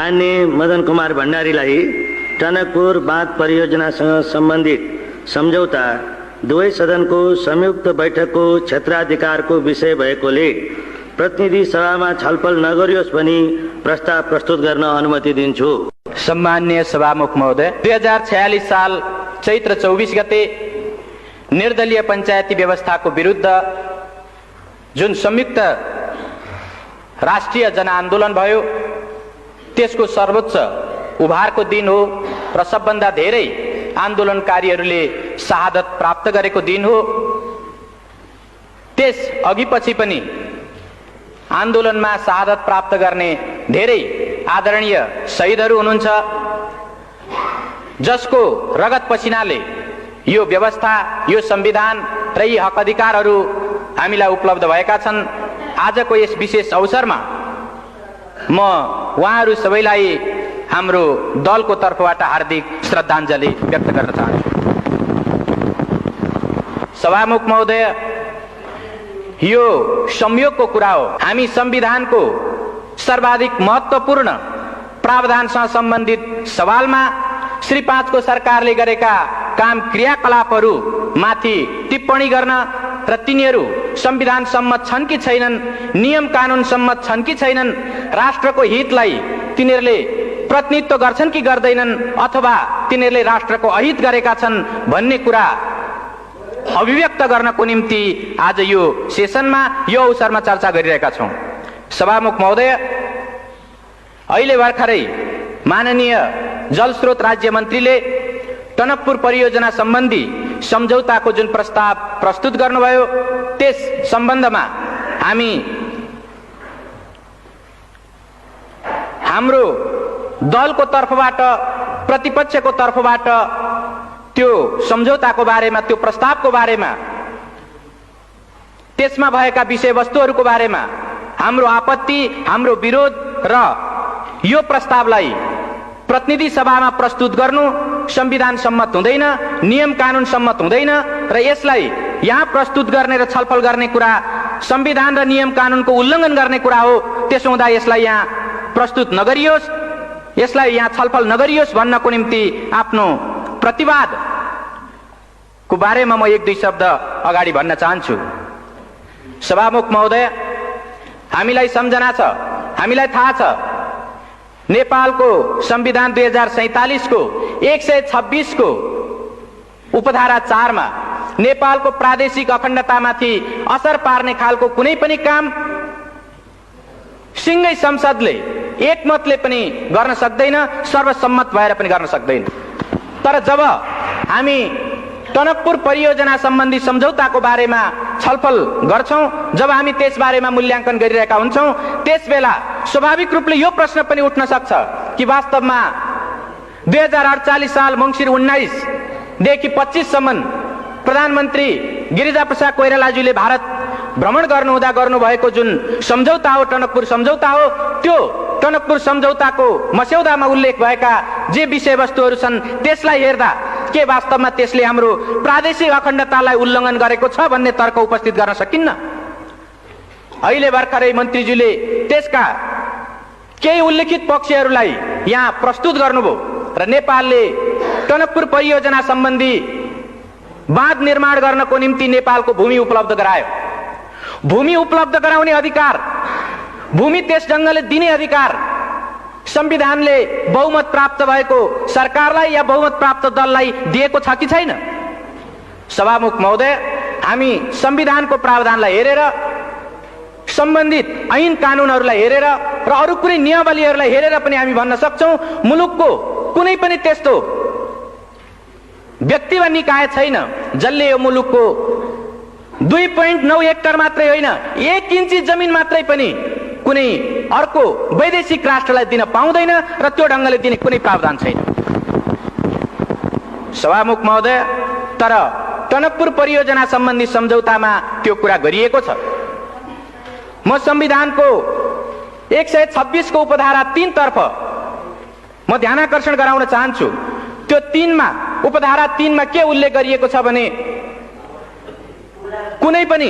माननीय मदन कुमार भण्डारीलाई टनकपुर बाँध परियोजनासँग सम्बन्धित सम्झौता दुवै सदनको संयुक्त बैठकको क्षेत्राधिकारको विषय भएकोले प्रतिनिधि सभामा छलफल नगरियोस् भनी प्रस्ताव प्रस्तुत गर्न अनुमति दिन्छु। सम्माननीय सभामुख महोदय, 2046 साल चैत्र 24 गते निर्दलीय पञ्चायती व्यवस्थाको विरुद्ध जुन संयुक्त राष्ट्रिय जनआन्दोलन भयो त्यसको सर्वोच्च उभारको दिन हो र सबभन्दा धेरै आन्दोलनकारीहरूले शहादत प्राप्त गरेको दिन हो। त्यस अघिपछि पनि आन्दोलनमा शहादत प्राप्त गर्ने धेरै आदरणीय शहीदहरू हुनुहुन्छ जसको रगत पसिनाले यो व्यवस्था, यो संविधान र यी हक अधिकारहरू हामीलाई उपलब्ध भएका छन्। आजको यस विशेष अवसरमा म उहाँहरू सबैलाई हाम्रो दलको तर्फबाट हार्दिक श्रद्धाञ्जली व्यक्त गर्न चाहन्छु। सभामुख महोदय, यो संयोगको कुरा हो। हामी संविधानको सर्वाधिक महत्त्वपूर्ण प्रावधानसँग सम्बन्धित सवालमा श्री 5 को सरकारले गरेका काम क्रियाकलापहरू माथि टिप्पणी गर्न र तिनीहरू संविधान सम्मत छन् कि छैनन्, नियम कानुन सम्मत छन् कि छैनन्, राष्ट्रको हितलाई तिनीहरूले प्रतिनिधित्व गर्छन् कि गर्दैनन् अथवा तिनीहरूले राष्ट्रको अहित गरेका छन् भन्ने कुरा अभिव्यक्त गर्नको निम्ति आज यो सेसनमा, यो अवसरमा चर्चा गरिरहेका छौँ। सभामुख महोदय, अहिले भर्खरै माननीय जलस्रोत राज्य मन्त्रीले टनकपुर परियोजना सम्बन्धी सम्झौताको जुन प्रस्ताव प्रस्तुत गर्नुभयो त्यस सम्बन्धमा हाम्रो दलको तर्फबाट, प्रतिपक्षको तर्फबाट त्यो सम्झौताको बारेमा, त्यो प्रस्तावको बारेमा, त्यसमा भएका विषयवस्तुहरूको बारेमा हाम्रो आपत्ति, हाम्रो विरोध र यो प्रस्तावलाई प्रतिनिधि सभामा प्रस्तुत गर्नु संविधान सम्मत हुँदैन, नियम कानुन सम्मत हुँदैन र यसलाई यहाँ प्रस्तुत गर्ने र छलफल गर्ने कुरा संविधान र नियम कानुनको उल्लङ्घन गर्ने कुरा हो। त्यसो हुँदा यसलाई यहाँ प्रस्तुत नगरियोस्, यसलाई यहाँ छलफल नगरियोस् भन्नको निम्ति आफ्नो प्रतिवादको बारेमा म एक दुई शब्द अगाडि भन्न चाहन्छु। सभामुख महोदय, हामीलाई सम्झना छ, हामीलाई थाहा छ, नेपालको संविधान 2047 को 126 को उपधारा 4 मा नेपालको प्रादेशिक अखण्डतामाथि असर पार्ने खालको कुनै पनि काम सिंगै संसदले एकमतले पनि गर्न सक्दैन, सर्वसम्मत भएर पनि गर्न सक्दैन। तर जब हामी टनकपुर परियोजना सम्बन्धी सम्झौताको बारेमा छलफल गर्छौं, जब हामी त्यस बारेमा मूल्याङ्कन गरिरहेका हुन्छौं, त्यसबेला स्वाभाविक रूपले यो प्रश्न पनि उठ्न सक्छ कि वास्तवमा 2048 साल मङ्सिर 19 देखि 25 सम्म प्रधानमन्त्री गिरिजाप्रसाद कोइरालाज्यूले भारत भ्रमण गर्नुहुँदा गर्नुभएको जुन सम्झौता हो, टनकपुर सम्झौता हो, त्यो टनकपुर सम्झौताको मस्यौदामा उल्लेख भएका जे विषयवस्तुहरू छन् त्यसलाई हेर्दा के वास्तवमा त्यसले हाम्रो प्रादेशिक अखण्डतालाई उल्लङ्घन गरेको छ भन्ने तर्क उपस्थित गर्न सकिन्न। अहिले भर्खरै मन्त्रीज्यूले त्यसका केही उल्लेखित पक्षहरूलाई यहाँ प्रस्तुत गर्नुभयो र नेपालले टनकपुर परियोजना सम्बन्धी बाँध निर्माण गर्नको निम्ति नेपालको भूमि उपलब्ध गरायो। भूमि उपलब्ध गराउने अधिकार, भूमि त्यस ढङ्गले दिने अधिकार संविधानले बहुमत प्राप्त भएको सरकारलाई या बहुमत प्राप्त दललाई दिएको छ कि छैन? सभामुख महोदय, हामी संविधानको प्रावधानलाई हेरेर, सम्बन्धित ऐन कानुनहरूलाई हेरेर र अरू कुनै नियमावलीहरूलाई हेरेर पनि हामी भन्न सक्छौं मुलुकको कुनै पनि त्यस्तो व्यक्ति वा निकाय छैन जसले यो मुलुकको 2.9 हेक्टर मात्रै होइन, 1 इन्ची जमिन मात्रै पनि कुनै अर्को वैदेशिक राष्ट्रलाई दिन पाउँदैन र त्यो ढङ्गले दिने कुनै प्रावधान छैन। सभामुख महोदय, तर टनकपुर परियोजना सम्बन्धी सम्झौतामा त्यो कुरा गरिएको छ। म संविधानको 126 को उपधारा 3 तर्फ म ध्यानाकर्षण गराउन चाहन्छु। त्यो 3 मा, उपधारा 3 मा के उल्लेख गरिएको छ भने कुनै पनि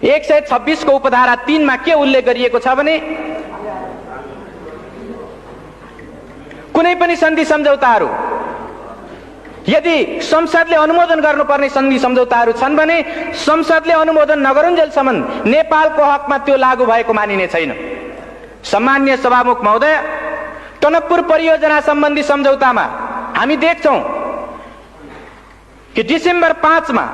126 को उपधारा 3 मा के उल्लेख गरिएको छ भने कुनै पनि सन्धि सम्झौताहरू यदि संसदले अनुमोदन गर्नुपर्ने सन्धि सम्झौताहरू छन् भने संसदले अनुमोदन नगरुन्जेलसम्म नेपालको हकमा त्यो लागू भएको मानिने छैन। सम्माननीय सभामुख महोदय, टनकपुर परियोजना सम्बन्धी सम्झौतामा हामी देख्छौं कि डिसेम्बर 5 मा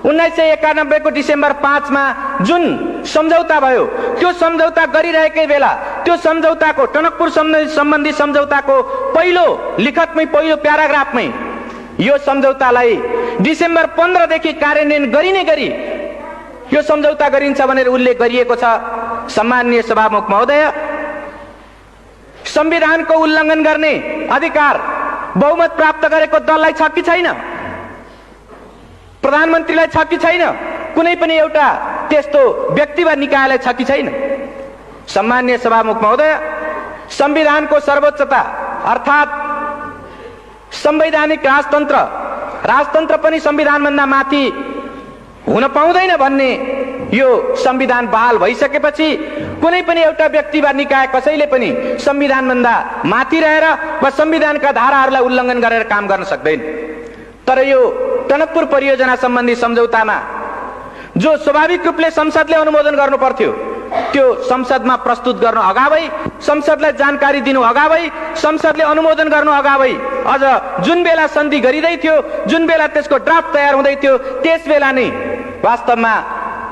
1991 को डिसेम्बर 5 मा जुन सम्झौता भयो त्यो सम्झौता गरिरहेकै बेला त्यो सम्झौताको टनकपुर सम्बन्धी सम्झौताको पहिलो लिखतमै पहिलो प्याराग्राफमै यो सम्झौतालाई डिसेम्बर 15 देखि कार्यान्वयन गरिने गरी यो सम्झौता गरिन्छ भनेर उल्लेख गरिएको छ। सम्माननीय सभामुख महोदय, संविधानको उल्लङ्घन गर्ने अधिकार बहुमत प्राप्त गरेको दललाई छ कि छैन? प्रधानमन्त्रीलाई छ कि छैन? कुनै पनि एउटा त्यस्तो व्यक्ति वा निकायलाई छ कि छैन? सम्माननीय सभामुख महोदय, संविधानको सर्वोच्चता अर्थात् संवैधानिक राजतन्त्र पनि संविधानभन्दा माथि हुन पाउँदैन भन्ने यो संविधान बहाल भइसकेपछि कुनै पनि एउटा व्यक्ति वा निकाय कसैले पनि संविधानभन्दा माथि रहेर वा संविधानका धाराहरूलाई उल्लङ्घन गरेर काम गर्न सक्दैन। तर यो टनकपुर परियोजना सम्बन्धी सम्झौतामा जो स्वाभाविक रूपले संसदले अनुमोदन गर्नु पर्थ्यो त्यो संसदमा प्रस्तुत गर्नु अगावै, संसदलाई जानकारी दिनु अगावै, संसदले अनुमोदन गर्नु अगावै, अझ जुन बेला सन्धि गरिँदै थियो, जुन बेला त्यसको ड्राफ्ट तयार हुँदै थियो, त्यस बेला नै वास्तवमा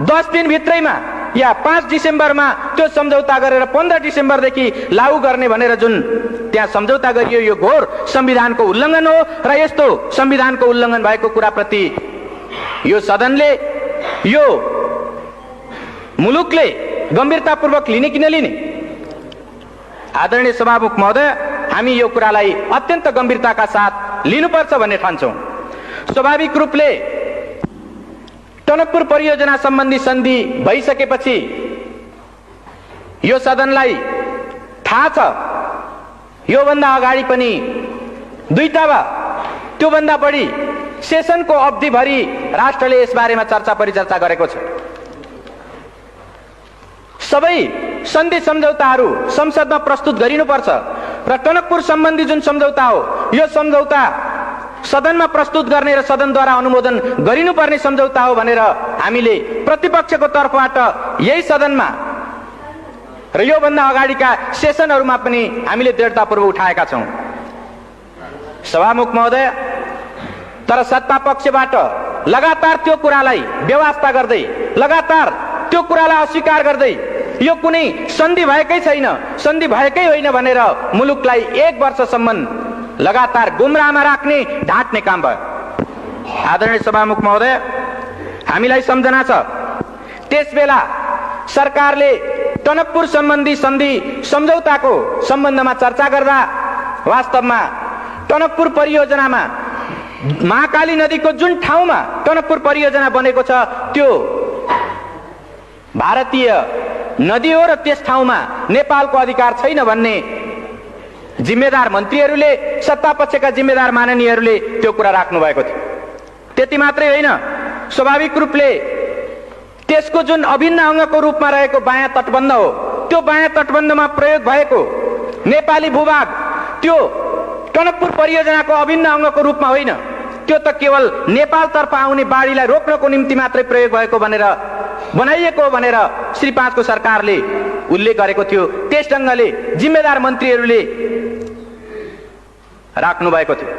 10 दिन भित्रैमा या 5 डिसेम्बरमा त्यो सम्झौता गरेर 15 डिसेम्बरदेखि लागू गर्ने भनेर जुन त्यहाँ सम्झौता गरियो यो घोर संविधानको उल्लङ्घन हो। र यस्तो संविधानको उल्लङ्घन भएको कुराप्रति यो सदनले, यो मुलुकले गम्भीरतापूर्वक लिने कि नलिने? आदरणीय सभामुख महोदय, हामी यो कुरालाई अत्यन्त गम्भीरताका साथ लिनुपर्छ भन्ने ठान्छौं। स्वाभाविक रूपले टनकपुर परियोजना सम्बन्धी सन्धि भइसकेपछि यो सदनलाई थाहा छ योभन्दा अगाडि पनि 2 वा त्योभन्दा बढी सेसनको अवधिभरि राष्ट्रले यसबारेमा चर्चा परिचर्चा गरेको छ। सबै सन्धि सम्झौताहरू संसदमा प्रस्तुत गरिनुपर्छ र टनकपुर सम्बन्धी जुन सम्झौता हो यो सम्झौता सदनमा प्रस्तुत गर्ने र सदनद्वारा अनुमोदन गरिनुपर्ने सम्झौता हो भनेर हामीले प्रतिपक्षको तर्फबाट यही सदनमा र योभन्दा अगाडिका सेसनहरूमा पनि हामीले दृढतापूर्वक उठाएका छौं। सभामुख महोदय, तर सत्ता पक्षबाट लगातार त्यो कुरालाई बेवास्ता गर्दै, लगातार त्यो कुरालाई अस्वीकार गर्दै यो कुनै सन्धि भएकै छैन, सन्धि भएकै होइन भनेर मुलुकलाई 1 वर्षसम्म लगातार गुमराहमा राख्ने, ढाँट्ने काम भयो। आदरणीय सभामुख महोदय, हामीलाई सम्झना छ त्यसबेला सरकारले टनकपुर सम्बन्धी सन्धि सम्झौताको सम्बन्धमा चर्चा गर्दा वास्तवमा टनकपुर परियोजनामा महाकाली नदीको जुन ठाउँमा टनकपुर परियोजना बनेको छ त्यो भारतीय नदी हो र त्यस ठाउँमा नेपालको अधिकार छैन भन्ने जिम्मेदार मन्त्रीहरूले, सत्ता पक्षका जिम्मेदार माननीयहरूले त्यो कुरा राख्नु भएको थियो। त्यति मात्रै होइन, स्वाभाविक रूपले त्यसको जुन अभिन्न अंगको रूपमा रहेको बायाँ तटबन्ध हो त्यो बायाँ तटबन्धमा प्रयोग भएको नेपाली भूभाग त्यो टनकपुर परियोजनाको अभिन्न अंगको रूपमा होइन, त्यो त केवल नेपालतर्फ आउने बाढीलाई रोक्नको निम्ति मात्रै प्रयोग भएको भनेर बनाइएको भनेर श्री 5 को सरकारले उल्लेख गरेको थियो। त्यस ढंगले जिम्मेदार मन्त्रीहरूले राख्नु भएको थियो।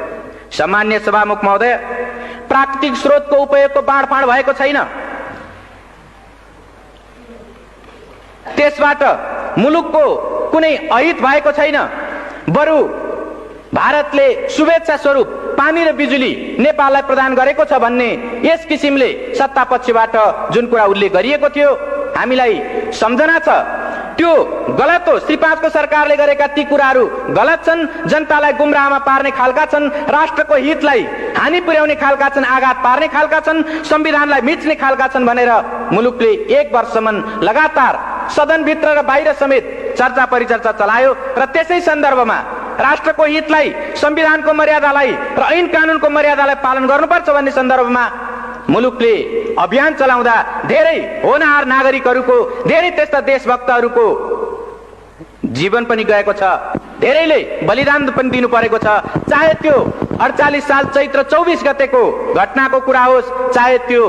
सम्माननीय सभामुख महोदय, प्राकृतिक स्रोतको उपयोगको बाँडफाँड भएको छैन, त्यसबाट मुलुकको कुनै अहित भएको छैन, बरु भारतले शुभेच्छा स्वरूप पानी र बिजुली नेपाललाई प्रदान गरेको छ भन्ने यस किसिमले सत्ता पक्षबाट जुन कुरा उल्लेख गरिएको थियो हामीलाई सम्झना छ त्यो गलत हो। श्री 5 को सरकारले गरेका ती कुराहरू गलत छन्, जनतालाई गुमराहमा पार्ने खालका छन्, राष्ट्रको हितलाई हानि पुर्याउने खालका छन्, आघात पार्ने खालका छन्, संविधानलाई मिच्ने खालका छन् भनेर मुलुकले 1 वर्षसम्म लगातार सदनभित्र र बाहिर समेत चर्चा परिचर्चा चलायो र त्यसै सन्दर्भमा राष्ट्रको हितलाई, संविधानको मर्यादालाई र ऐन कानूनको मर्यादालाई पालन गर्नुपर्छ भन्ने सन्दर्भमा मुलुकले अभियान चलाउँदा धेरै होनहार नागरिकहरूको, धेरै त्यस्ता देशभक्तहरूको जीवन पनि गएको छ। धेरैले बलिदान पनि दिनु परेको छ। चाहे त्यो 48 साल चैत्र 24 गतेको घटनाको कुरा होस्, चाहे त्यो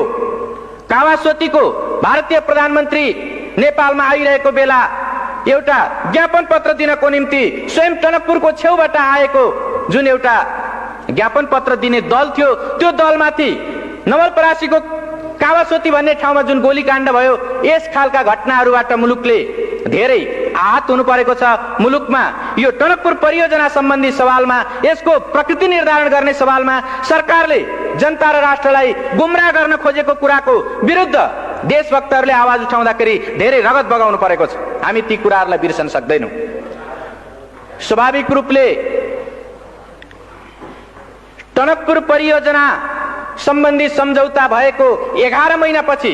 कावासोतीको भारतीय प्रधानमन्त्री नेपालमा आइरहेको बेला एउटा ज्ञापन पत्र दिनको निम्ति स्वयं टनकपुरको छेउबाट आएको जुन एउटा ज्ञापन पत्र दिने दल थियो, त्यो दलमाथि नवलपरासीको कावासोती भन्ने ठाउँमा जुन गोलीकाण्ड भयो, यस खालका घटनाहरूबाट मुलुकले धेरै आहत हुनु परेको छ। मुलुकमा यो टनकपुर परियोजना सम्बन्धी सवालमा, यसको प्रकृति निर्धारण गर्ने सवालमा सरकारले जनता र राष्ट्रलाई गुमराह गर्न खोजेको कुराको विरुद्ध देशभक्तहरूले आवाज उठाउँदाखेरि धेरै रगत बगाउनु परेको छ। हामी ती कुराहरूलाई बिर्सन सक्दैनौँ। स्वाभाविक रूपले टनकपुर परियोजना सम्बन्धी सम्झौता भएको 11 महिनापछि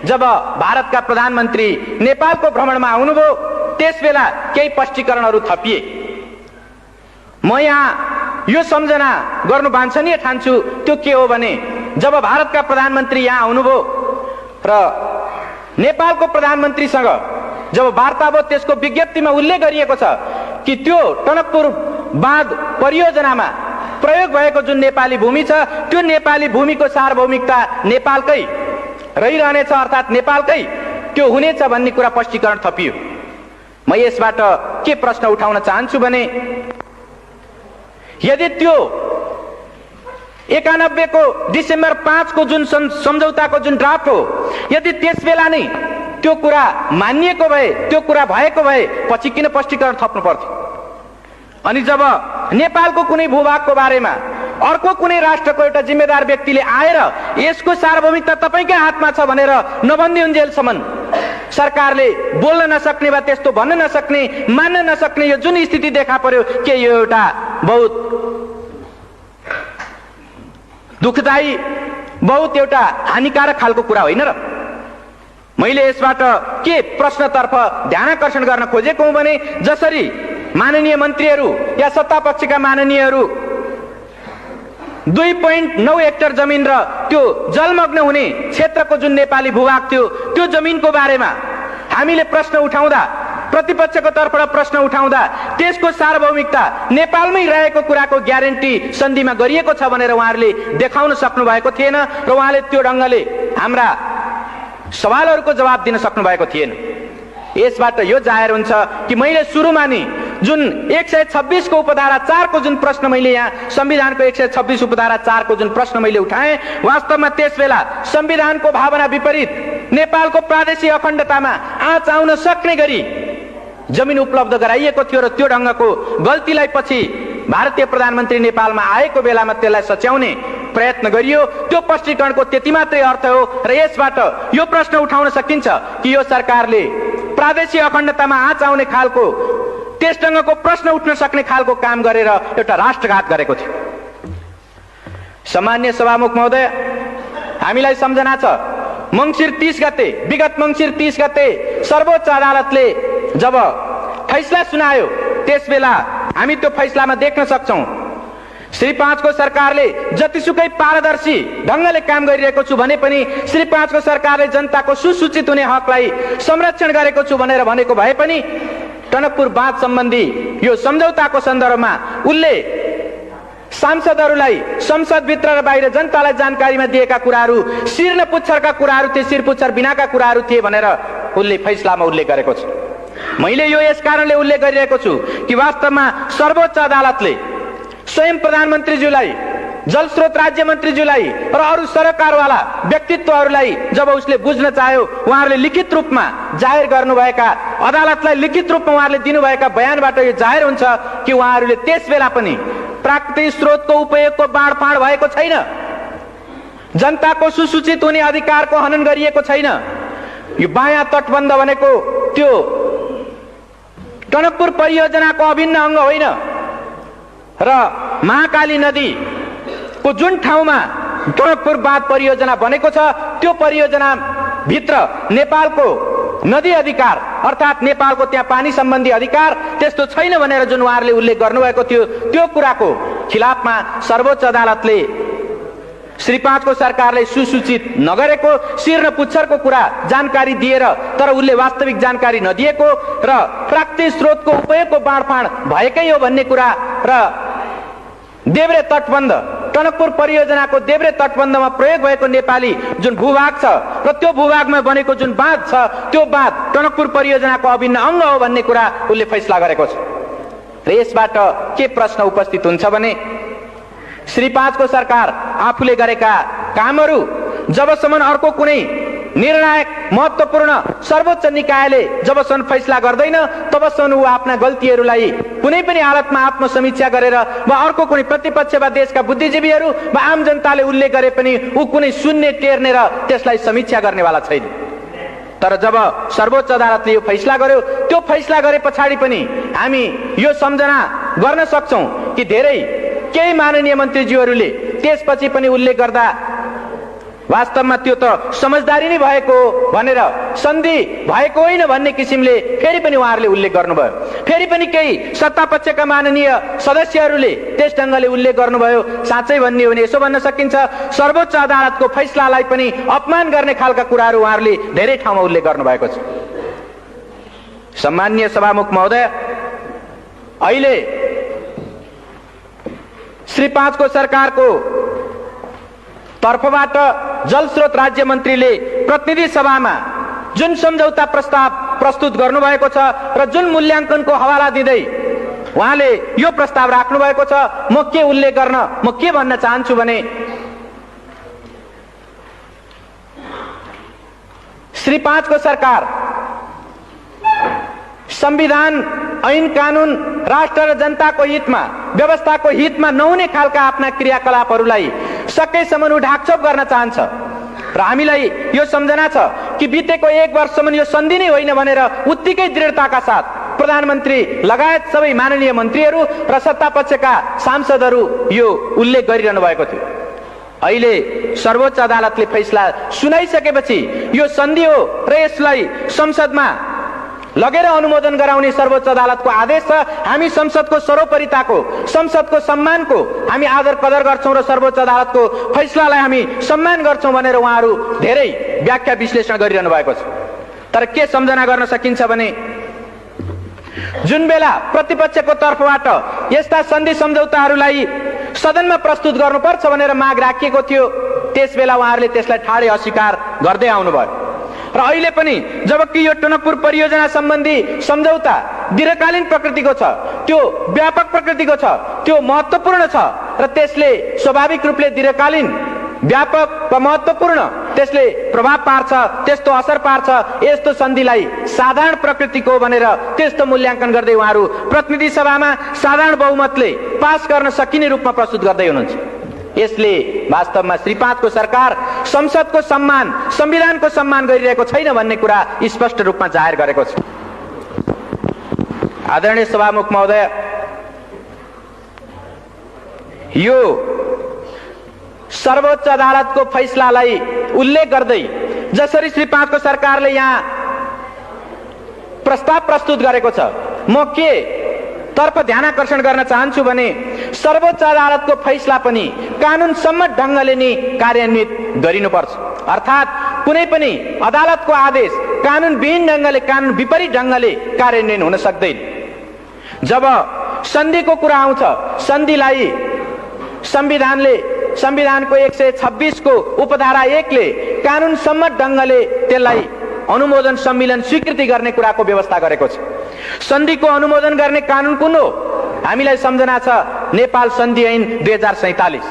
जब भारतका प्रधानमन्त्री नेपालको भ्रमणमा आउनुभयो, त्यसबेला केही स्पष्टीकरणहरू थपिए। म यहाँ यो सम्झना गर्नु वाञ्छनीय ठान्छु। त्यो के हो भने, जब भारतका प्रधानमन्त्री यहाँ आउनुभयो र नेपालको प्रधानमन्त्रीसँग जब वार्ता भयो, त्यसको विज्ञप्तिमा उल्लेख गरिएको छ कि त्यो टनकपुर बाँध परियोजनामा प्रयोग भएको जुन नेपाली भूमि छ, त्यो नेपाली भूमिको सार्वभौमिकता नेपालकै रहिरहनेछ, अर्थात् नेपालकै त्यो हुनेछ भन्ने कुरा स्पष्टीकरण थपियो। म यसबाट के प्रश्न उठाउन चाहन्छु भने, यदि त्यो 91 को डिसेम्बर 5 को जुन सम्झौताको जुन ड्राफ्ट हो, यदि त्यस बेला नै त्यो कुरा मानिएको भए, त्यो कुरा भएको भए, पछि किन स्पष्टीकरण थप्नु पर्थ्यो? अनि जब नेपालको कुनै भूभागको बारेमा अर्को कुनै राष्ट्रको एउटा जिम्मेदार व्यक्तिले आएर यसको सार्वभौमिकता तपाईकै हातमा छ भनेर नभन्दिउन्जेलसम्म सरकारले बोल्न नसक्ने वा त्यस्तो भन्न नसक्ने, मान्न नसक्ने यो जुन स्थिति देखा पर्यो, के यो एउटा बहुत दुःखदायी, बहुत एउटा हानिकारक खालको कुरा होइन र? मैले यसबाट के प्रश्नतर्फ ध्यानाकर्षण गर्न खोजेको हुँ भने, जसरी माननीय मन्त्रीहरू या सत्ता पक्षका माननीयहरू 2.9 हेक्टर जमिन र त्यो जलमग्न हुने क्षेत्रको जुन नेपाली भूभाग थियो, त्यो जमिनको बारेमा हामीले प्रश्न उठाउँदा, प्रतिपक्षको तर्फबाट प्रश्न उठाउँदा, त्यसको सार्वभौमिकता नेपालमै रहेको कुराको ग्यारेन्टी सन्धिमा गरिएको छ भनेर उहाँहरूले देखाउन सक्नु भएको थिएन र उहाँले त्यो ढङ्गले हाम्रा सवालहरूको जवाब दिन सक्नु भएको थिएन। यसबाट यो जाहेर हुन्छ कि मैले सुरुमा नि जुन 126 को उपधारा 4 को जुन प्रश्न मैले यहाँ संविधानको 126 उपधारा 4 को जुन प्रश्न मैले उठाएँ, वास्तवमा त्यसबेला संविधानको भावना विपरीत नेपालको प्रादेशिक अखण्डतामा आँच आउन सक्ने गरी जमिन उपलब्ध गराइएको थियो र त्यो ढङ्गको गल्तीलाई पछि भारतीय प्रधानमन्त्री नेपालमा आएको बेलामा त्यसलाई सच्याउने प्रयत्न गरियो। त्यो स्पष्टीकरणको त्यति मात्रै अर्थ हो र यसबाट यो प्रश्न उठाउन सकिन्छ कि यो सरकारले प्रादेशिक अखण्डतामा आँच आउने खालको, त्यस ढङ्गको प्रश्न उठ्न सक्ने खालको काम गरेर एउटा राष्ट्रघात गरेको थियो। सम्मान्य सभामुख महोदय, हामीलाई सम्झना छ, मङ्सिर 30 गते, विगत मङ्सिर 30 गते सर्वोच्च अदालतले जब फैसला सुनायो, त्यसबेला हामी त्यो फैसलामा देख्न सक्छौं श्री 5 को सरकारले जतिसुकै पारदर्शी ढङ्गले काम गरिरहेको छु भने पनि श्री 5 को सरकारले जनताको सुसूचित हुने हकलाई संरक्षण गरेको छु भनेर भनेको भए पनि टनकपुर बाँध सम्बन्धी यो सम्झौताको सन्दर्भमा उनले सांसदहरूलाई संसदभित्र र बाहिर जनतालाई जानकारीमा दिएका कुराहरू शिर न पुच्छरका कुराहरू थिए, शिर पुच्छर बिनाका कुराहरू थिए भनेर उनले फैसलामा उल्लेख गरेको छ। मैले यो यस कारणले उल्लेख गरिरहेको छु कि वास्तवमा सर्वोच्च अदालतले स्वयं प्रधानमन्त्रीज्यूलाई, जलस्रोत राज्य मन्त्रीज्यूलाई र अरू सरकारवाला व्यक्तित्वहरूलाई जब उसले बुझ्न चाह्यो, उहाँहरूले लिखित रूपमा जाहेर गर्नुभएका, अदालतलाई लिखित रूपमा उहाँहरूले दिनुभएका बयानबाट यो जाहेर हुन्छ कि उहाँहरूले त्यस बेला पनि प्राकृतिक स्रोतको उपयोगको बाँडफाँड भएको छैन, जनताको सुसूचित हुने अधिकारको हनन गरिएको छैन। यो बायाँ तटबन्ध भनेको त्यो टनकपुर परियोजनाको अभिन्न अङ्ग होइन र महाकाली नदी को जुन ठाउँमा टनकपुर बाँध परियोजना बनेको छ, त्यो परियोजना भित्र नेपालको नदी अधिकार अर्थात् नेपालको त्यहाँ पानी सम्बन्धी अधिकार त्यस्तो छैन भनेर जुन उहाँहरूले उल्लेख गर्नुभएको थियो, त्यो कुराको खिलाफमा सर्वोच्च अदालतले श्री 5 को सरकारले सुसूचित नगरेको, शिर र पुच्छरको कुरा जानकारी दिएर तर उसले वास्तविक जानकारी नदिएको र प्राकृतिक स्रोतको उपयोगको बाँडफाँड भएकै हो भन्ने कुरा र देब्रे तटबन्ध टनकपुर परियोजनाको देब्रे तटबन्धमा प्रयोग भएको नेपाली जुन भूभाग छ र त्यो भूभागमा बनेको जुन बाँध छ त्यो बाँध टनकपुर परियोजनाको अभिन्न अङ्ग हो भन्ने कुरा उसले फैसला गरेको छ। र यसबाट के प्रश्न उपस्थित हुन्छ भने श्री 5 को सरकार आफूले गरेका कामहरू जबसम्म अर्को कुनै निर्णायक महत्त्वपूर्ण सर्वोच्च निकायले जबसम्म फैसला गर्दैन तबसम्म ऊ आफ्ना गल्तीहरूलाई कुनै पनि हालतमा आत्मसमीक्षा गरेर वा अर्को कुनै प्रतिपक्ष वा देशका बुद्धिजीवीहरू वा आम जनताले उल्लेख गरे पनि ऊ कुनै शून्य टेर्ने र त्यसलाई समीक्षा गर्नेवाला छैन। तर जब सर्वोच्च अदालतले यो फैसला गर्यो त्यो फैसला गरे पछाडि पनि हामी यो सम्झना गर्न सक्छौं कि धेरै केही माननीय मन्त्रीज्यूहरूले त्यसपछि पनि उल्लेख गर्दा वास्तवमा त्यो त समझदारी नै भएको हो भनेर सन्धि भएको होइन भन्ने किसिमले फेरि पनि उहाँहरूले उल्लेख गर्नुभयो। फेरि पनि केही सत्तापक्षका माननीय सदस्यहरूले त्यस ढङ्गले उल्लेख गर्नुभयो। साँच्चै भन्ने हो भने यसो भन्न सकिन्छ सर्वोच्च अदालतको फैसलालाई पनि अपमान गर्ने खालका कुराहरू उहाँहरूले धेरै ठाउँमा उल्लेख गर्नुभएको छ। सम्माननीय सभामुख महोदय, अहिले श्री 5 को सरकारको तर्फबाट जलस्रोत राज्य मन्त्रीले प्रतिनिधि सभामा जुन सम्झौता प्रस्ताव प्रस्तुत गर्नुभएको छ र जुन मूल्याङ्कनको हवाला दिँदै उहाँले यो प्रस्ताव राख्नु भएको छ, म के उल्लेख गर्न म के भन्न चाहन्छु भने श्री 5 को सरकार संविधान ऐन कानून राष्ट्र र जनताको हितमा व्यवस्थाको हितमा नहुने खालका आफ्ना क्रियाकलापहरूलाई सकेसम्म ढाकछोप गर्न चाहन्छ र हामीलाई यो सम्झना छ कि बितेको 1 वर्षसम्म यो सन्धि नै होइन भनेर उत्तिकै दृढताका साथ प्रधानमन्त्री लगायत सबै माननीय मन्त्रीहरू र सत्तापक्षका सांसदहरू यो उल्लेख गरिरहनु भएको थियो। अहिले सर्वोच्च अदालतले फैसला सुनाइसकेपछि यो सन्धि हो र यसलाई संसदमा लगेर अनुमोदन गराउने सर्वोच्च अदालतको आदेश छ। हामी संसदको सर्वोपरिताको संसदको सम्मानको हामी आदर कदर गर्छौं र सर्वोच्च अदालतको फैसलालाई हामी सम्मान गर्छौं भनेर उहाँहरू धेरै व्याख्या विश्लेषण गरिरहनु भएको छ। तर के सम्झना गर्न सकिन्छ भने जुन बेला प्रतिपक्षको तर्फबाट यस्ता सन्धि सम्झौताहरूलाई सदनमा प्रस्तुत गर्नुपर्छ भनेर माग राखिएको थियो त्यसबेला उहाँहरूले त्यसलाई ठाडै अस्वीकार गर्दै आउनुभयो। र अहिले पनि जबकि यो टनकपुर परियोजना सम्बन्धी सम्झौता दीर्घकालीन प्रकृतिको छ, त्यो व्यापक प्रकृतिको छ, त्यो महत्त्वपूर्ण छ र त्यसले स्वाभाविक रूपले दीर्घकालीन व्यापक व महत्त्वपूर्ण त्यसले प्रभाव पार्छ, त्यस्तो असर पार्छ। यस्तो सन्धिलाई साधारण प्रकृतिको भनेर त्यस्तो मूल्याङ्कन गर्दै उहाँहरू प्रतिनिधि सभामा साधारण बहुमतले पास गर्न सकिने रूपमा प्रस्तुत गर्दै हुनुहुन्छ। यसले वास्तवमा श्री 5 को सरकार संसदको सम्मान संविधानको सम्मान गरिरहेको छैन भन्ने कुरा स्पष्ट रूपमा जाहेर गरेको छ। आदरणीय सभामुख महोदय, यो सर्वोच्च अदालतको फैसलालाई उल्लेख गर्दै जसरी श्री 5 को सरकारले यहाँ प्रस्ताव प्रस्तुत गरेको छ, म के तर्फ ध्यानाकर्षण गर्न चाहन्छु भने सर्वोच्च अदालतको फैसला पनि कानून सम्मत ढङ्गले नै कार्यान्वित गरिनुपर्छ। अर्थात् कुनै पनि अदालतको आदेश कानून विहीन ढङ्गले कानून विपरीत ढङ्गले कार्यान्वयन हुन सक्दैन। जब सन्धिको कुरा आउँछ, सन्धिलाई संविधानको 126 को उपधारा 1 ले कानून सम्मत ढङ्गले त्यसलाई अनुमोदन सम्मेलन स्वीकृति गर्ने कुराको व्यवस्था गरेको छ। सन्धिको अनुमोदन गर्ने कानून कुन हो? हामीलाई सम्झना छ नेपाल सन्धि ऐन 2047।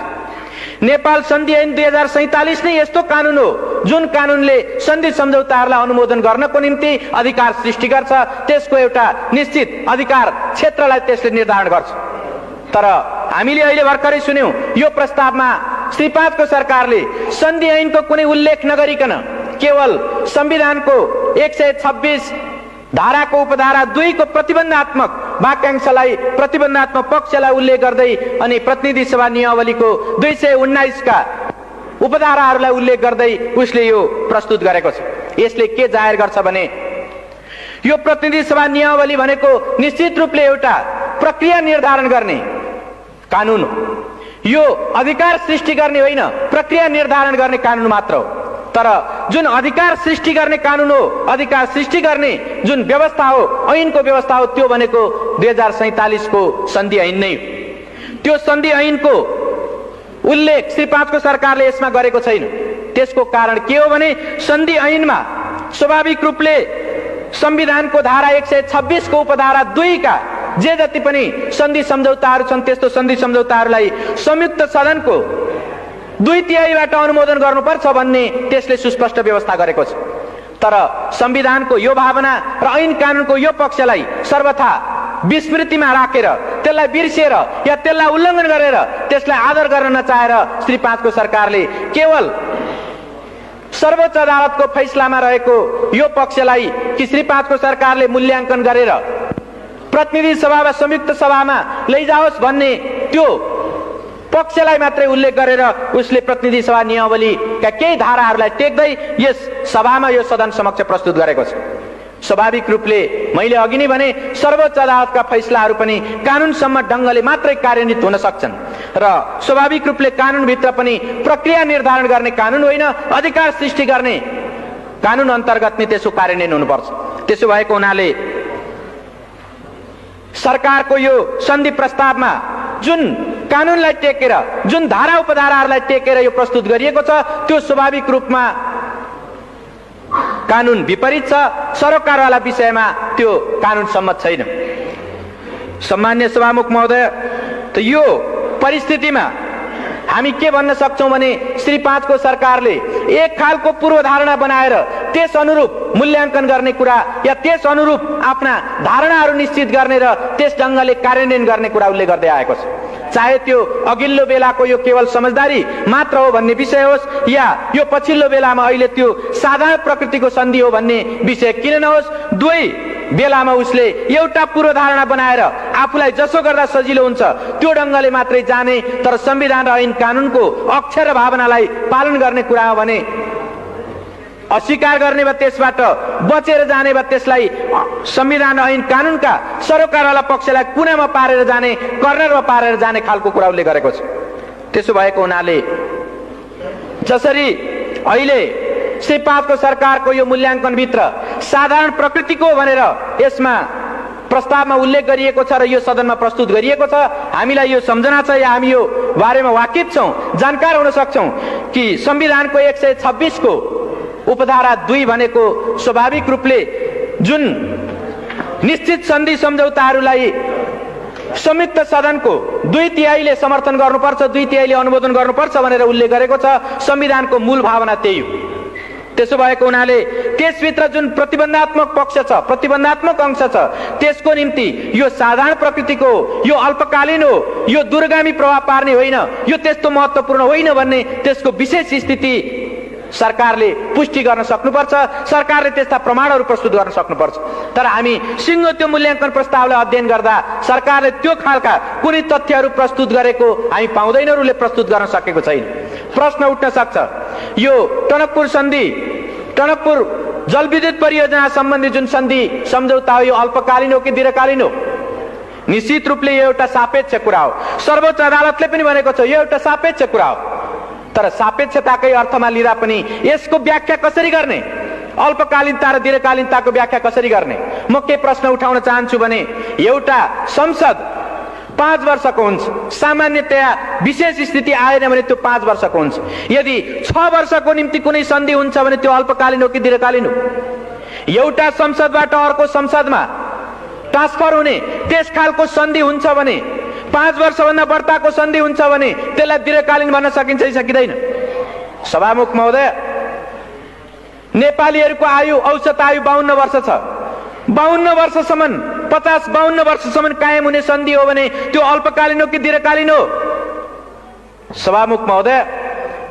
नेपाल सन्धि ऐन 2047 नै यस्तो कानून हो जुन कानूनले सन्धि सम्झौताहरूलाई अनुमोदन गर्नको निम्ति अधिकार सृष्टि गर्छ, त्यसको एउटा निश्चित अधिकार क्षेत्रलाई त्यसले निर्धारण गर्छ। तर हामीले अहिले भर्खरै सुन्यौं यो प्रस्तावमा श्री 5 को सरकारले सन्धि ऐनको कुनै उल्लेख नगरिकन केवल संविधानको 126 धाराको उपधारा 2 को प्रतिबन्धात्मक वाक्यांशलाई प्रतिबन्धात्मक पक्षलाई उल्लेख गर्दै अनि प्रतिनिधि सभा नियमावलीको 219 का उपधाराहरूलाई उल्लेख गर्दै उसले यो प्रस्तुत गरेको छ। यसले के जाहेर गर्छ भने यो प्रतिनिधि सभा नियमावली भनेको निश्चित रूपले एउटा प्रक्रिया निर्धारण गर्ने कानून हो। यो अधिकार सृष्टि गर्ने होइन, प्रक्रिया निर्धारण गर्ने कानुन मात्र हो। तर जुन अधिकार सृष्टि गर्ने कानुन हो, अधिकार सृष्टि गर्ने जुन व्यवस्था हो, ऐनको व्यवस्था हो, त्यो भनेको 2047 को सन्धि ऐन नै हो। त्यो सन्धि ऐनको उल्लेख श्री 5 को सरकारले यसमा गरेको छैन। त्यसको कारण के हो भने सन्धि ऐनमा स्वाभाविक रूपले संविधानको धारा 126 को उपधारा 2 का जे जति पनि सन्धि सम्झौताहरू छन् त्यस्तो सन्धि सम्झौताहरूलाई संयुक्त सदनको 2/3बाट अनुमोदन गर्नुपर्छ भन्ने त्यसले सुस्पष्ट व्यवस्था गरेको छ। तर संविधानको यो भावना र ऐन कानुनको यो पक्षलाई सर्वथा विस्मृतिमा राखेर, त्यसलाई बिर्सेर या त्यसलाई उल्लङ्घन गरेर त्यसलाई आदर गर्न नचाहेर श्री 5 को सरकारले केवल सर्वोच्च अदालतको फैसलामा रहेको यो पक्षलाई कि श्री 5 को सरकारले मूल्याङ्कन गरेर प्रतिनिधि सभा वा संयुक्त सभामा लैजाओस् भन्ने त्यो पक्षलाई मात्रै उल्लेख गरेर उसले प्रतिनिधि सभा नियमावलीका केही धाराहरूलाई टेक्दै यस सभामा यो सदन समक्ष प्रस्तुत गरेको छ। स्वाभाविक रूपले मैले अघि नै भने सर्वोच्च अदालतका फैसलाहरू पनि कानुनसम्म ढङ्गले मात्रै कार्यान्वित हुन सक्छन् र स्वाभाविक रूपले कानुनभित्र पनि प्रक्रिया निर्धारण गर्ने कानुन होइन, अधिकार सृष्टि गर्ने कानुन अन्तर्गत नै त्यसको कार्यान्वयन हुनुपर्छ। त्यसो भएको हुनाले सरकारको यो सन्धि प्रस्तावमा जुन कानुनलाई टेकेर, जुन धारा उपधाराहरूलाई टेकेर यो प्रस्तुत गरिएको छ त्यो स्वाभाविक रूपमा कानुन विपरीत छ। सरोकारवाला विषयमा त्यो कानुन सम्मत छैन। सम्मान्य सभामुख महोदय, त यो परिस्थितिमा हामी के भन्न सक्छौं भने श्री 5 को सरकारले एक खालको पूर्वधारणा बनाएर त्यस अनुरूप मूल्याङ्कन गर्ने कुरा या त्यस अनुरूप आफ्ना धारणाहरू निश्चित गर्ने र त्यस ढङ्गले कार्यान्वयन गर्ने कुरा उसले गर्दै आएको छ। चाहे त्यो अघिल्लो बेलाको यो केवल समझदारी मात्र हो भन्ने विषय होस् या यो पछिल्लो बेलामा अहिले त्यो साधारण प्रकृतिको सन्धि हो भन्ने विषय किन नहोस्, दुवै बेलामा उसले एउटा पूर्वधारणा बनाएर आफूलाई जसो गर्दा सजिलो हुन्छ त्यो ढङ्गले मात्रै जाने, तर संविधान र ऐन कानुनको अक्षर र भावनालाई पालन गर्ने कुरा हो भने अस्वीकार गर्ने वा त्यसबाट बचेर जाने वा त्यसलाई संविधान र ऐन कानुनका सरोकारवाला पक्षलाई कुनामा पारेर जाने, कर्नरमा पारेर जाने खालको कुरा उसले गरेको छ। त्यसो भएको हुनाले जसरी अहिले श्री 5 को सरकारको यो मूल्याङ्कनभित्र साधारण प्रकृतिको भनेर यसमा प्रस्तावमा उल्लेख गरिएको छ र यो सदनमा प्रस्तुत गरिएको छ, हामीलाई यो सम्झना छ या हामी यो बारेमा वाकिफ छौं, जानकार हुन सक्छौं कि संविधानको 126 को उपधारा 2 भनेको स्वाभाविक रूपले जुन निश्चित सन्धि सम्झौताहरूलाई संयुक्त सदनको 2/3ले समर्थन गर्नुपर्छ, 2/3ले अनुमोदन गर्नुपर्छ भनेर उल्लेख गरेको छ। संविधानको मूल भावना त्यही हो। त्यसो भएको हुनाले त्यसभित्र जुन प्रतिबन्धात्मक पक्ष छ, प्रतिबन्धात्मक अंश छ, त्यसको निम्ति यो साधारण प्रकृतिको, यो अल्पकालीन हो, यो दूरगामी प्रभाव पार्ने होइन, यो त्यस्तो महत्त्वपूर्ण होइन भन्ने त्यसको विशेष स्थिति सरकारले पुष्टि गर्न सक्नुपर्छ। सरकारले त्यस्ता प्रमाणहरू प्रस्तुत गर्न सक्नुपर्छ। तर हामी सिङ्गो त्यो मूल्याङ्कन प्रस्तावलाई अध्ययन गर्दा सरकारले त्यो खालका कुनै तथ्यहरू प्रस्तुत गरेको हामी पाउँदैनौँ, उसले प्रस्तुत गर्न सकेको छैन। प्रश्न उठ्न सक्छ, यो टनकपुर सन्धि, टनकपुर जलविद्युत परियोजना सम्बन्धी जुन सन्धि सम्झौता हो यो अल्पकालीन हो कि दीर्घकालीन हो? निश्चित रूपले यो एउटा सापेक्ष कुरा हो। सर्वोच्च अदालतले पनि भनेको छ यो एउटा सापेक्ष कुरा हो। तर सापेक्षताकै अर्थमा लिँदा पनि यसको व्याख्या कसरी गर्ने, अल्पकालीनता र दीर्घकालीनताको व्याख्या कसरी गर्ने? म के प्रश्न उठाउन चाहन्छु भने एउटा संसद 5 वर्षको हुन्छ, सामान्यतया विशेष स्थिति आएन भने त्यो 5 वर्षको हुन्छ। यदि 6 वर्षको निम्ति कुनै सन्धि हुन्छ भने त्यो अल्पकालीन हो कि दीर्घकालीन हो? एउटा संसदबाट अर्को संसदमा ट्रान्सफर हुने त्यस खालको सन्धि हुन्छ भने, 5 वर्षभन्दा बढ्ताको सन्धि हुन्छ भने त्यसलाई दीर्घकालीन भन्न सकिन्छ कि सकिँदैन? सभामुख महोदय, नेपालीहरूको आयु औसत आयु 52 वर्ष छ। 52 वर्षसम्म 50-52 वर्षसम्म कायम हुने सन्धि हो भने त्यो अल्पकालीन हो कि दीर्घकालीन हो? सभामुख महोदय,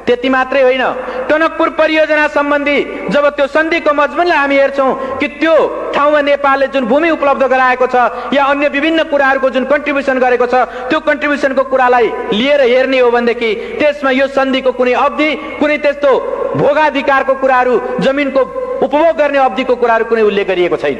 त्यति मात्रै होइन, टनकपुर परियोजना सम्बन्धी जब त्यो सन्धिको मजमुनलाई हामी हेर्छौं कि त्यो ठाउँमा नेपालले जुन भूमि उपलब्ध गराएको छ या अन्य विभिन्न कुराहरूको जुन कन्ट्रिब्युसन गरेको छ त्यो कन्ट्रिब्युसनको कुरालाई लिएर हेर्ने हो भनेदेखि त्यसमा यो सन्धिको कुनै अवधि, कुनै त्यस्तो भोगाधिकारको कुराहरू, जमिनको उपभोग गर्ने अवधिको कुराहरू कुनै उल्लेख गरिएको छैन।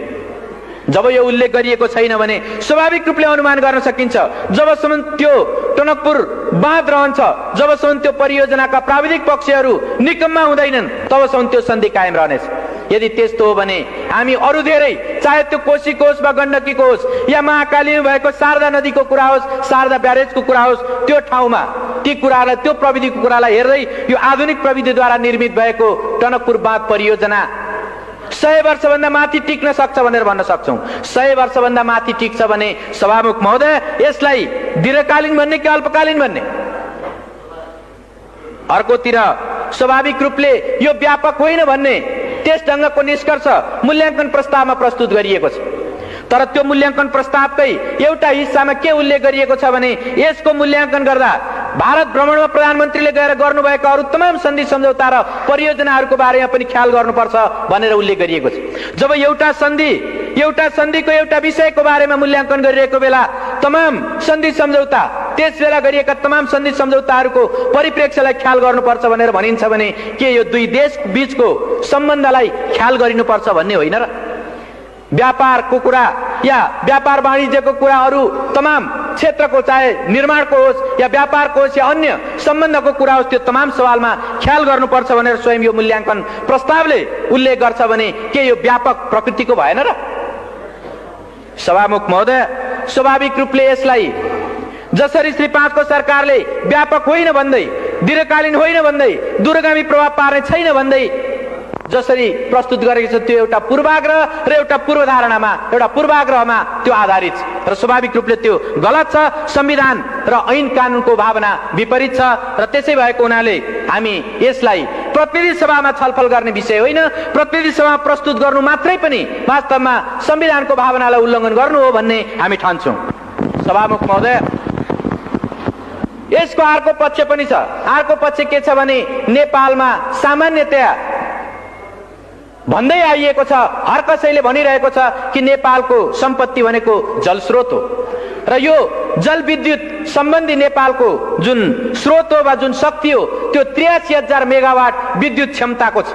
जब यो उल्लेख गरिएको छैन भने स्वाभाविक रूपले अनुमान गर्न सकिन्छ जबसम्म त्यो टनकपुर बाँध रहन्छ, जबसम्म त्यो परियोजनाका प्राविधिक पक्षहरू निकम्मा हुँदैनन्, तबसम्म त्यो सन्धि कायम रहनेछ। यदि त्यस्तो हो भने हामी अरू धेरै, चाहे त्यो कोशीको होस् वा गण्डकीको होस् या महाकालीमा भएको शारदा नदीको कुरा होस्, शारदा ब्यारेजको कुरा होस्, त्यो ठाउँमा ती कुरालाई, त्यो प्रविधिको कुरालाई हेर्दै यो आधुनिक प्रविधिद्वारा निर्मित भएको टनकपुर बाँध परियोजना 100 वर्षभन्दा माथि टिक्न सक्छ भनेर भन्न सक्छौं। 100 वर्षभन्दा माथि टिक्छ भने सभामुख महोदय, यसलाई दीर्घकालीन भन्ने कि अल्पकालीन भन्ने? अर्कोतिर स्वाभाविक रूपले यो व्यापक होइन भन्ने त्यस ढंगको निष्कर्ष मूल्याङ्कन प्रस्तावमा प्रस्तुत गरिएको छ। तर त्यो मूल्याङ्कन प्रस्तावकै एउटा हिस्सामा के उल्लेख गरिएको छ भने यसको मूल्याङ्कन गर्दा भारत भ्रमणमा प्रधानमन्त्रीले गएर गर्नुभएका अरू तमाम सन्धि सम्झौता र परियोजनाहरूको बारेमा पनि ख्याल गर्नुपर्छ भनेर उल्लेख गरिएको छ। जब एउटा सन्धिको एउटा विषयको बारेमा मूल्याङ्कन गरिरहेको बेला तमाम सन्धि सम्झौता, त्यस बेला गरिएका तमाम सन्धि सम्झौताहरूको परिप्रेक्ष्यलाई ख्याल गर्नुपर्छ भनेर भनिन्छ भने के यो दुई देश बीचको सम्बन्धलाई ख्याल गरिनुपर्छ भन्ने होइन र? व्यापारको कुरा या व्यापार वाणिज्यको कुरा अरू तमाम क्षेत्रको, चाहे निर्माणको होस् या व्यापारको होस् या अन्य सम्बन्धको कुरा होस्, त्यो तमाम सवालमा ख्याल गर्नुपर्छ भनेर स्वयं यो मूल्याङ्कन प्रस्तावले उल्लेख गर्छ भने के यो व्यापक प्रकृतिको भएन र? सभामुख महोदय, स्वाभाविक रूपले यसलाई जसरी श्री 5 को सरकारले व्यापक होइन भन्दै, दीर्घकालीन होइन भन्दै, दूरगामी प्रभाव पार्ने छैन भन्दै जसरी प्रस्तुत गरेको छ, त्यो एउटा पूर्वाग्रह र एउटा पूर्वधारणामा, एउटा पूर्वाग्रहमा त्यो आधारित छ र स्वाभाविक रूपले त्यो गलत छ। संविधान र ऐन कानूनको भावना विपरीत छ र त्यसै भएको हुनाले हामी यसलाई प्रतिनिधि सभामा छलफल गर्ने विषय होइन, प्रतिनिधि सभामा प्रस्तुत गर्नु मात्रै पनि वास्तवमा संविधानको भावनालाई उल्लङ्घन गर्नु हो भन्ने हामी ठान्छौं। सभामुख महोदय, यसको अर्को पक्ष पनि छ। अर्को पक्ष के छ भने नेपालमा सामान्यतया भन्दै आइएको छ, हर कसैले भनिरहेको छ कि नेपालको सम्पत्ति भनेको जलस्रोत हो र यो जलविद्युत सम्बन्धी नेपालको जुन स्रोत हो वा जुन शक्ति हो त्यो 83,000 मेगावाट विद्युत क्षमताको छ।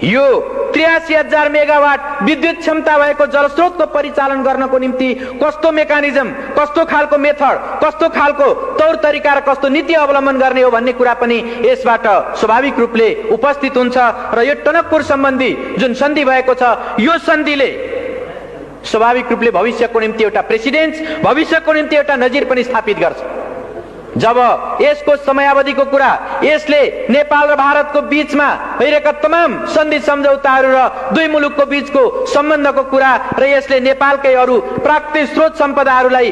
यो 83,000 मेगावाट विद्युत क्षमता भएको जलस्रोतको परिचालन गर्नको निम्ति कस्तो मेकानिजम, कस्तो खालको मेथड, कस्तो खालको तौर तरिका र कस्तो नीति अवलम्बन गर्ने हो भन्ने कुरा पनि यसबाट स्वाभाविक रूपले उपस्थित हुन्छ र यो टनकपुर सम्बन्धी जुन सन्धि भएको छ, यो सन्धिले स्वाभाविक रूपले भविष्यको निम्ति एउटा प्रेसिडेन्स, भविष्यको निम्ति एउटा नजिर पनि स्थापित गर्छ। जब यसको समयावधिको कुरा, यसले नेपाल र भारतको बीचमा भइरहेका तमाम सन्धि सम्झौताहरू र दुई मुलुकको बीचको सम्बन्धको कुरा र यसले नेपालकै अरू प्राकृतिक स्रोत सम्पदाहरूलाई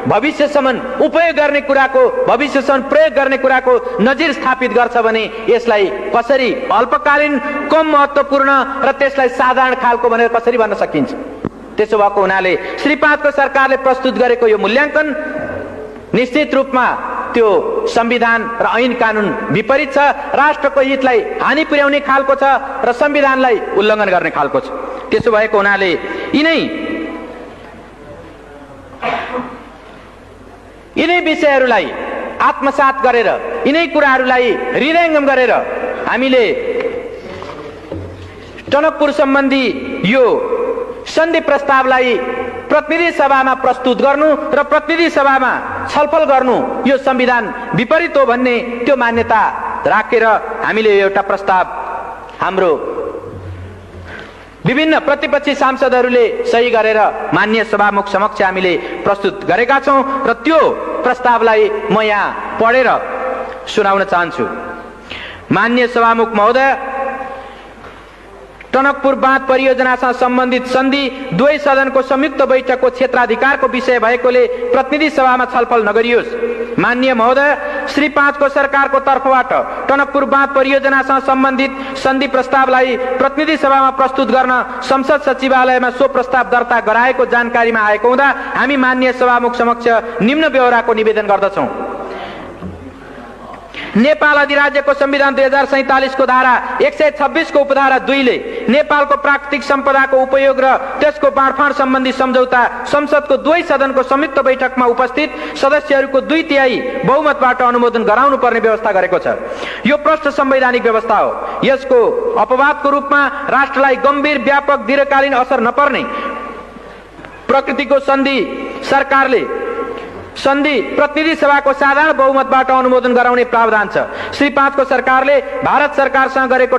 भविष्यसम्म उपयोग गर्ने कुराको, भविष्यसम्म प्रयोग गर्ने कुराको नजिर स्थापित गर्छ भने यसलाई कसरी अल्पकालीन, कम महत्त्वपूर्ण र त्यसलाई साधारण खालको भनेर कसरी भन्न सकिन्छ? त्यसो भएको हुनाले श्री 5 को सरकारले प्रस्तुत गरेको यो मूल्याङ्कन निश्चित रूपमा त्यो संविधान र ऐन कानून विपरीत छ, राष्ट्रको हितलाई हानि पुर्याउने खालको छ र संविधानलाई उल्लङ्घन गर्ने खालको छ। त्यसो भएको हुनाले यिनै विषयहरूलाई आत्मसात गरेर, यिनै कुराहरूलाई हृदयङ्गम गरेर हामीले टनकपुर सम्बन्धी यो सन्धि प्रस्तावलाई प्रतिनिधि सभामा प्रस्तुत गर्नु र प्रतिनिधि सभामा छलफल गर्नु यो संविधान विपरीत हो भन्ने त्यो मान्यता राखेर हामीले एउटा प्रस्ताव हाम्रो विभिन्न प्रतिपक्षी सांसदहरूले सही गरेर माननीय सभामुख समक्ष हामीले प्रस्तुत गरेका छौं र त्यो प्रस्तावलाई म यहाँ पढेर सुनाउन चाहन्छु। माननीय सभामुख महोदय, टनकपुर बाँध परियोजनासँग सम्बन्धित सन्धि दुवै सदनको संयुक्त बैठकको क्षेत्राधिकारको विषय भएकोले प्रतिनिधि सभामा छलफल नगरियोस्। माननीय महोदय, श्री 5 को सरकारको तर्फबाट टनकपुर बाँध परियोजनासँग सम्बन्धित सन्धि प्रस्तावलाई प्रतिनिधि सभामा प्रस्तुत गर्न संसद सचिवालयमा सो प्रस्ताव दर्ता गराएको जानकारीमा आएको हुँदा हामी माननीय सभामुख समक्ष निम्न ब्यौराको निवेदन गर्दछौं। नेपाल अधिराज्यको संविधान 2047 को धारा 126 को उपधारा 2 ले नेपालको प्राकृतिक सम्पदाको उपयोग र त्यसको बाँडफाँड सम्बन्धी सम्झौता संसदको दुवै सदनको संयुक्त बैठकमा उपस्थित सदस्यहरूको 2/3 बहुमतबाट अनुमोदन गराउनु पर्ने व्यवस्था गरेको छ। यो प्रष्ट संवैधानिक व्यवस्था हो। यसको अपवादको रूपमा राष्ट्रलाई गम्भीर व्यापक दीर्घकालीन असर नपर्ने प्रकृतिको सन्धि प्रतिनिधि सभाको साधारण बहुमतबाट अनुमोदन गराउने प्रावधान छ। श्री 5 को सरकारले भारत सरकारसँग गरेको